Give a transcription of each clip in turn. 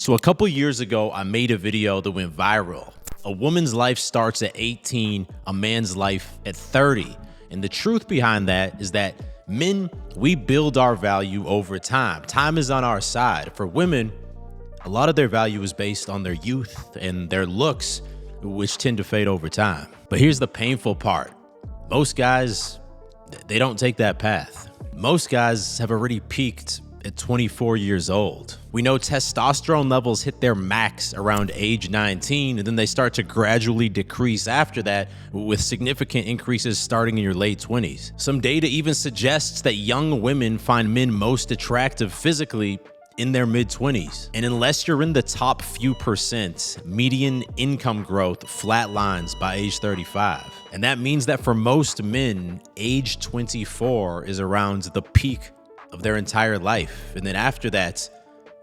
So a couple years ago, I made a video that went viral. A woman's life starts at 18, a man's life at 30. And the truth behind that is that men, we build our value over time. Time is on our side. For women, a lot of their value is based on their youth and their looks, which tend to fade over time. But here's the painful part. Most guys, they don't take that path. Most guys have already peaked at 24 years old. We know testosterone levels hit their max around age 19, and then they start to gradually decrease after that, with significant increases starting in your late 20s. Some data even suggests that young women find men most attractive physically in their mid-20s. And unless you're in the top few percent, median income growth flatlines by age 35. And that means that for most men, age 24 is around the peak of their entire life. And then after that,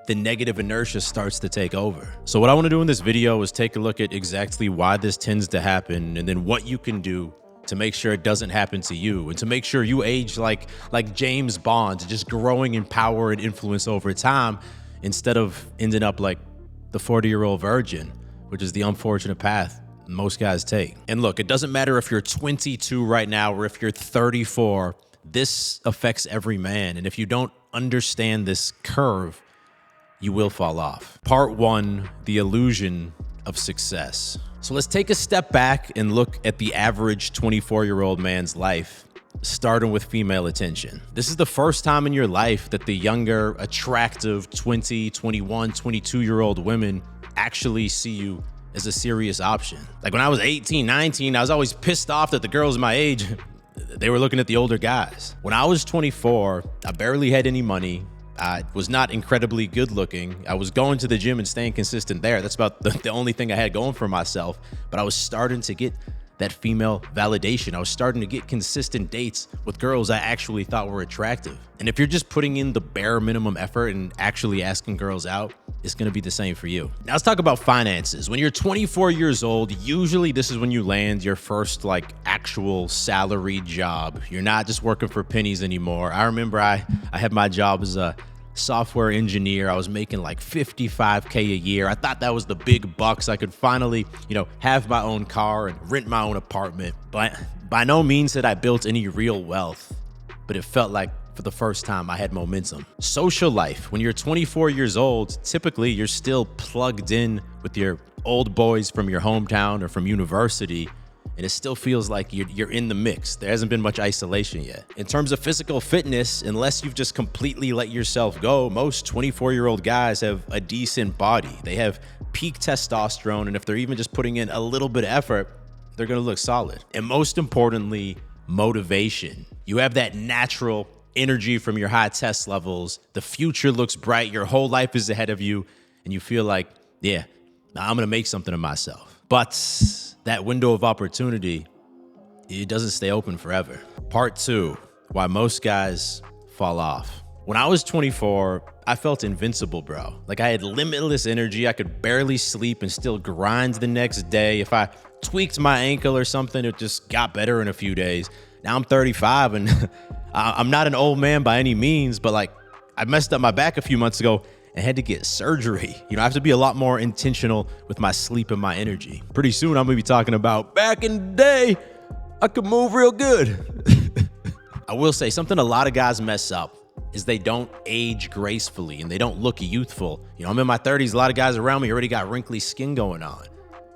the negative inertia starts to take over. So what I want to do in this video is take a look at exactly why this tends to happen, and then what you can do to make sure it doesn't happen to you, and to make sure you age like James Bond, just growing in power and influence over time, instead of ending up like the 40-year-old virgin, which is the unfortunate path most guys take. And look, it doesn't matter if you're 22 right now or if you're 34, this affects every man. And if you don't understand this curve, you will fall off. Part 1, the illusion of success. So let's take a step back and look at the average 24-year-old man's life, starting with female attention. This is the first time in your life that the younger, attractive 20, 21, 22-year-old women actually see you as a serious option. Like when I was 18, 19, I was always pissed off that the girls my age, they were looking at the older guys. When I was 24, I barely had any money. I was not incredibly good looking. I was going to the gym and staying consistent there. That's about the only thing I had going for myself. But I was starting to get that female validation. I was starting to get consistent dates with girls I actually thought were attractive. And if you're just putting in the bare minimum effort and actually asking girls out, it's gonna be the same for you. Now let's talk about finances. When you're 24 years old, usually this is when you land your first actual salaried job. You're not just working for pennies anymore. I remember I had my job as a software engineer. I was making like $55K a year. I thought that was the big bucks. I could finally, have my own car and rent my own apartment. But by no means had I built any real wealth, but it felt like for the first time I had momentum. Social life. When you're 24 years old, typically you're still plugged in with your old boys from your hometown or from university, and it still feels like you're in the mix. There hasn't been much isolation yet. In terms of physical fitness, unless you've just completely let yourself go, most 24-year-old guys have a decent body. They have peak testosterone, and if they're even just putting in a little bit of effort, they're gonna look solid. And most importantly, motivation. You have that natural energy from your high test levels. The future looks bright. Your whole life is ahead of you, and you feel like, yeah, I'm gonna make something of myself. But that window of opportunity, it doesn't stay open forever. Part 2, why most guys fall off. When I was 24, I felt invincible, bro. Like I had limitless energy. I could barely sleep and still grind the next day. If I tweaked my ankle or something, it just got better in a few days. Now I'm 35 and I'm not an old man by any means, but I messed up my back a few months ago and had to get surgery. I have to be a lot more intentional with my sleep and my energy. Pretty soon, I'm gonna be talking about back in the day, I could move real good. I will say something a lot of guys mess up is they don't age gracefully and they don't look youthful. I'm in my 30s, a lot of guys around me already got wrinkly skin going on.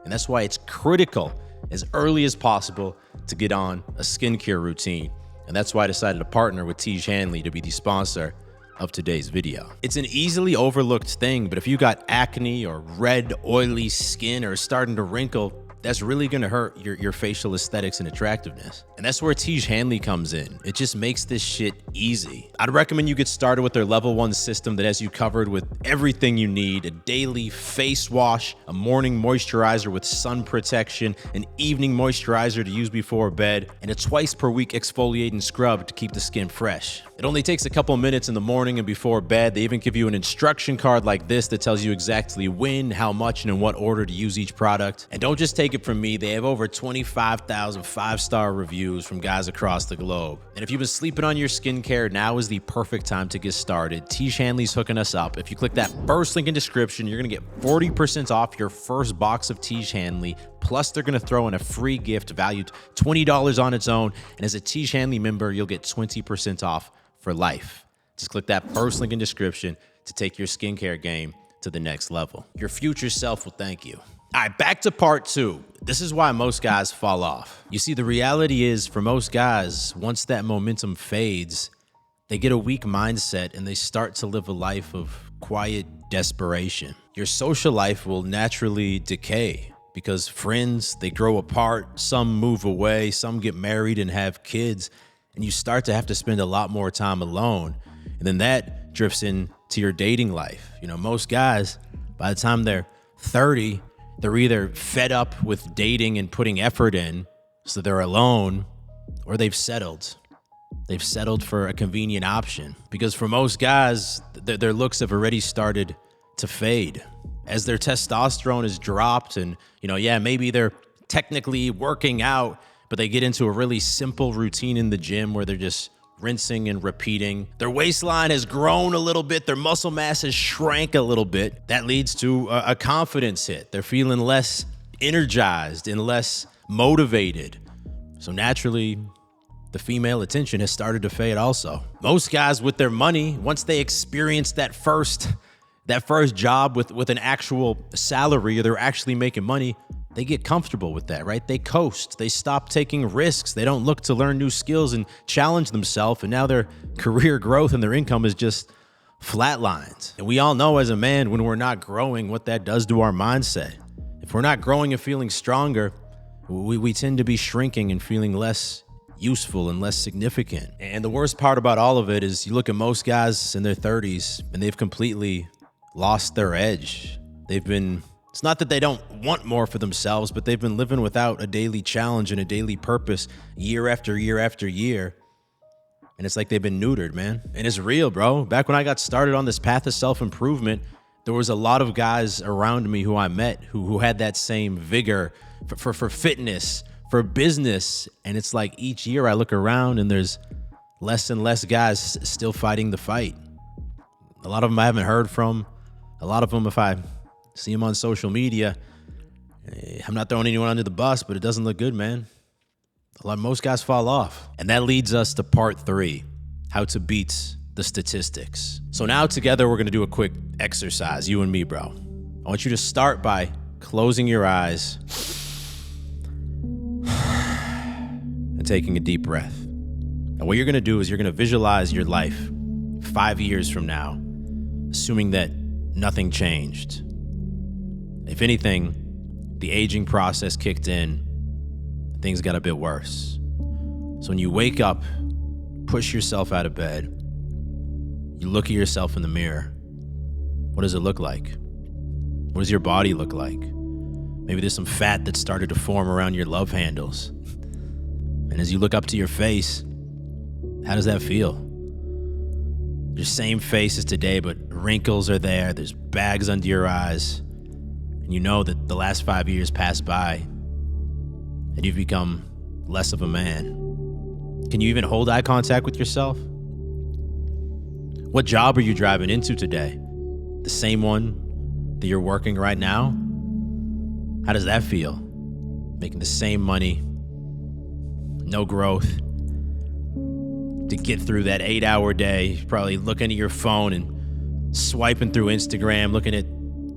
And that's why it's critical as early as possible to get on a skincare routine. And that's why I decided to partner with Tej Hanley to be the sponsor of today's video. It's an easily overlooked thing, but if you got acne or red, oily skin or starting to wrinkle, that's really gonna hurt your facial aesthetics and attractiveness. And that's where Tej Hanley comes in. It just makes this shit easy. I'd recommend you get started with their level 1 system that has you covered with everything you need: a daily face wash, a morning moisturizer with sun protection, an evening moisturizer to use before bed, and a twice per week exfoliating scrub to keep the skin fresh. It only takes a couple minutes in the morning and before bed. They even give you an instruction card like this that tells you exactly when, how much, and in what order to use each product. And don't just take take it from me, they have over 25,000 five-star reviews from guys across the globe. And if you've been sleeping on your skincare, now is the perfect time to get started. Tiege Hanley's hooking us up. If you click that first link in description, you're gonna get 40% off your first box of Tiege Hanley. Plus, they're gonna throw in a free gift valued $20 on its own. And as a Tiege Hanley member, you'll get 20% off for life. Just click that first link in description to take your skincare game to the next level. Your future self will thank you. All right, back to part 2. This is why most guys fall off. You see, the reality is for most guys, once that momentum fades, they get a weak mindset and they start to live a life of quiet desperation. Your social life will naturally decay because friends, they grow apart, some move away, some get married and have kids, and you start to have to spend a lot more time alone. And then that drifts into your dating life. You know, most guys, by the time they're 30, they're either fed up with dating and putting effort in, so they're alone, or they've settled. They've settled for a convenient option. Because for most guys, their looks have already started to fade. As their testosterone is dropped and, maybe they're technically working out, but they get into a really simple routine in the gym where they're just rinsing and repeating. Their waistline has grown a little bit. Their muscle mass has shrank a little bit. That leads to a confidence hit. They're feeling less energized and less motivated. So naturally, the female attention has started to fade also. Most guys with their money, once they experience that first job with an actual salary, or they're actually making money, they get comfortable with that, right? They coast, they stop taking risks. They don't look to learn new skills and challenge themselves. And now their career growth and their income is just flatlined. And we all know as a man, when we're not growing, what that does to our mindset. If we're not growing and feeling stronger, we tend to be shrinking and feeling less useful and less significant. And the worst part about all of it is you look at most guys in their 30s and they've completely lost their edge. It's not that they don't want more for themselves, but they've been living without a daily challenge and a daily purpose year after year after year. And it's like they've been neutered, man. And it's real, bro. Back when I got started on this path of self-improvement, there was a lot of guys around me who I met who had that same vigor for fitness, for business. And it's like each year I look around and there's less and less guys still fighting the fight. A lot of them I haven't heard from. A lot of them, if I see them on social media, I'm not throwing anyone under the bus, but it doesn't look good, man. Most guys fall off. And that leads us to part 3, how to beat the statistics. So now together, we're gonna do a quick exercise, you and me, bro. I want you to start by closing your eyes and taking a deep breath. And what you're gonna do is you're gonna visualize your life 5 years from now, assuming that nothing changed. If anything, the aging process kicked in, things got a bit worse. So when you wake up, push yourself out of bed, you look at yourself in the mirror. What does it look like? What does your body look like? Maybe there's some fat that started to form around your love handles. And as you look up to your face, how does that feel? Your same face as today, but wrinkles are there. There's bags under your eyes. And you know that the last 5 years passed by and you've become less of a man. Can you even hold eye contact with yourself? What job are you driving into today? The same one that you're working right now? How does that feel? Making the same money, no growth. To get through that 8-hour day, probably looking at your phone and swiping through Instagram, looking at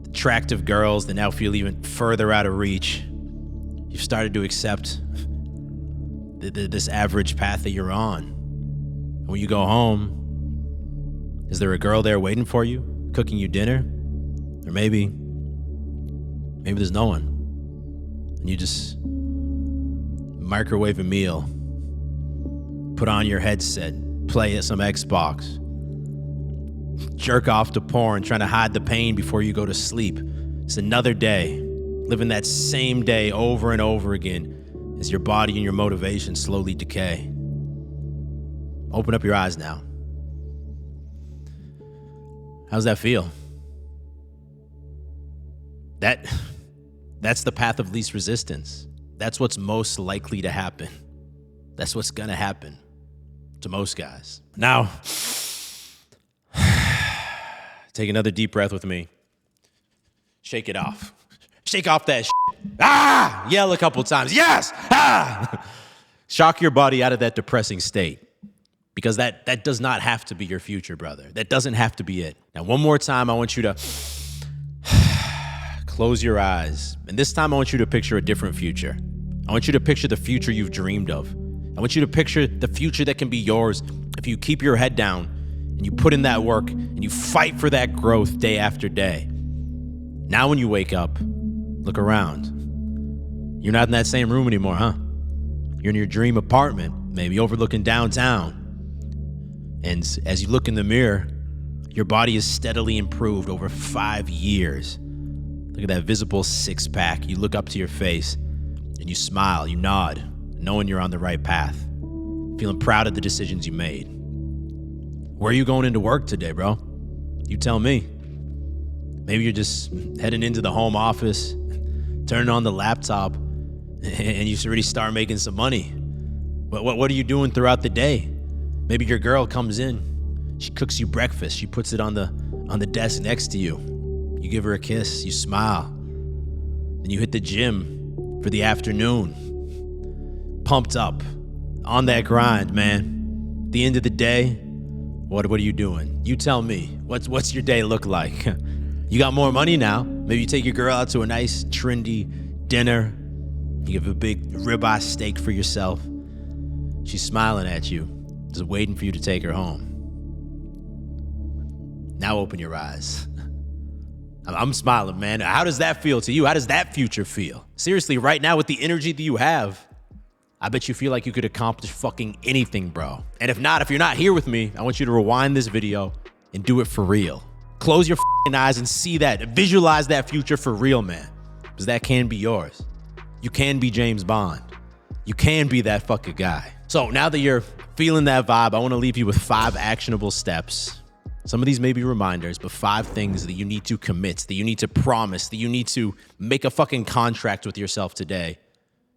attractive girls that now feel even further out of reach. You've started to accept this average path that you're on. And when you go home, is there a girl there waiting for you, cooking you dinner? Or maybe there's no one. And you just microwave a meal, put on your headset, play at some Xbox, jerk off to porn, trying to hide the pain before you go to sleep. It's another day, living that same day over and over again as your body and your motivation slowly decay. Open up your eyes now. How's that feel? That's the path of least resistance. That's what's most likely to happen. That's what's gonna happen to most guys. Now, take another deep breath with me. Shake it off. Shake off that shit. Ah! Yell a couple times. Yes! Ah! Shock your body out of that depressing state. Because that does not have to be your future, brother. That doesn't have to be it. Now, one more time, I want you to close your eyes. And this time, I want you to picture a different future. I want you to picture the future you've dreamed of. I want you to picture the future that can be yours if you keep your head down and you put in that work and you fight for that growth day after day. Now, when you wake up, look around. You're not in that same room anymore, huh? You're in your dream apartment, maybe overlooking downtown. And as you look in the mirror, your body is steadily improved over 5 years. Look at that visible six-pack. You look up to your face and you smile, you nod, knowing you're on the right path, feeling proud of the decisions you made. Where are you going into work today, bro? You tell me. Maybe you're just heading into the home office, turning on the laptop, and you already start making some money. But what are you doing throughout the day? Maybe your girl comes in, she cooks you breakfast, she puts it on the desk next to you. You give her a kiss, you smile, and you hit the gym for the afternoon. Pumped up, on that grind, man. At the end of the day, what are you doing? You tell me, what's your day look like? You got more money now. Maybe you take your girl out to a nice, trendy dinner. You give a big ribeye steak for yourself. She's smiling at you, just waiting for you to take her home. Now open your eyes. I'm smiling, man. How does that feel to you? How does that future feel? Seriously, right now with the energy that you have, I bet you feel like you could accomplish fucking anything, bro. And if you're not here with me, I want you to rewind this video and do it for real. Close your fucking eyes and see that. Visualize that future for real, man. Because that can be yours. You can be James Bond. You can be that fucking guy. So now that you're feeling that vibe, I want to leave you with 5 actionable steps. Some of these may be reminders, but 5 things that you need to commit, that you need to promise, that you need to make a fucking contract with yourself today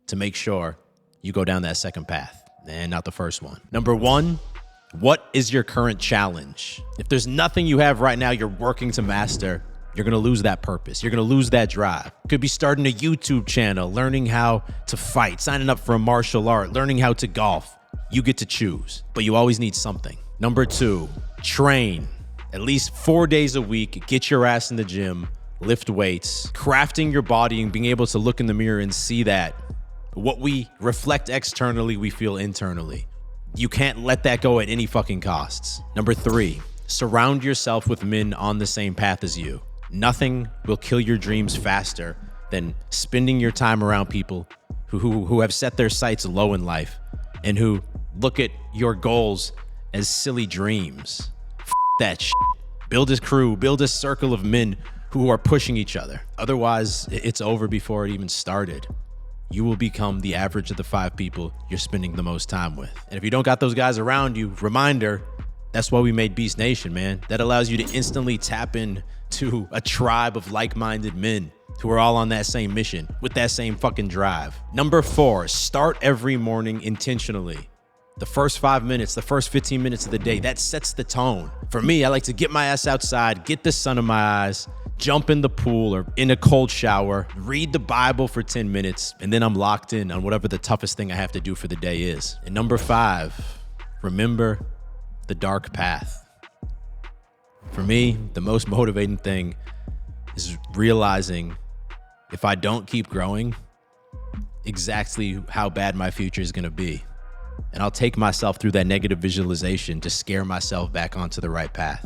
to make sure you go down that second path and not the first one. Number 1, what is your current challenge? If there's nothing you have right now you're working to master, you're going to lose that purpose. You're going to lose that drive. Could be starting a YouTube channel, learning how to fight, signing up for a martial art, learning how to golf. You get to choose, but you always need something. Number 2, train. At least 4 days a week, get your ass in the gym, lift weights, crafting your body and being able to look in the mirror and see that what we reflect externally, we feel internally. You can't let that go at any fucking costs. Number 3, surround yourself with men on the same path as you. Nothing will kill your dreams faster than spending your time around people who have set their sights low in life and who look at your goals as silly dreams. That shit. Build a crew, build a circle of men who are pushing each other. Otherwise, it's over before it even started. You will become the average of the 5 people you're spending the most time with. And if you don't got those guys around you, reminder, that's why we made Beast Nation, man. That allows you to instantly tap in to a tribe of like-minded men who are all on that same mission with that same fucking drive. Number 4, start every morning intentionally. The first 5 minutes, the first 15 minutes of the day, that sets the tone. For me, I like to get my ass outside, get the sun in my eyes, jump in the pool or in a cold shower, read the Bible for 10 minutes, and then I'm locked in on whatever the toughest thing I have to do for the day is. And number 5, remember the dark path. For me, the most motivating thing is realizing if I don't keep growing, exactly how bad my future is gonna be. And I'll take myself through that negative visualization to scare myself back onto the right path.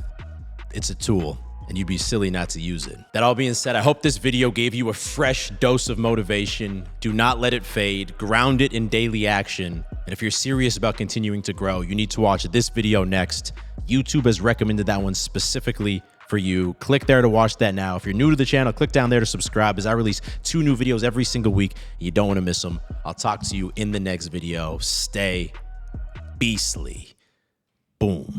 It's a tool, and you'd be silly not to use it. That all being said, I hope this video gave you a fresh dose of motivation. Do not let it fade. Ground it in daily action. And if you're serious about continuing to grow, you need to watch this video next. YouTube has recommended that one specifically for you. Click there to watch that now. If you're new to the channel, click down there to subscribe as I release 2 new videos every single week. You don't want to miss them. I'll talk to you in the next video. Stay beastly. Boom.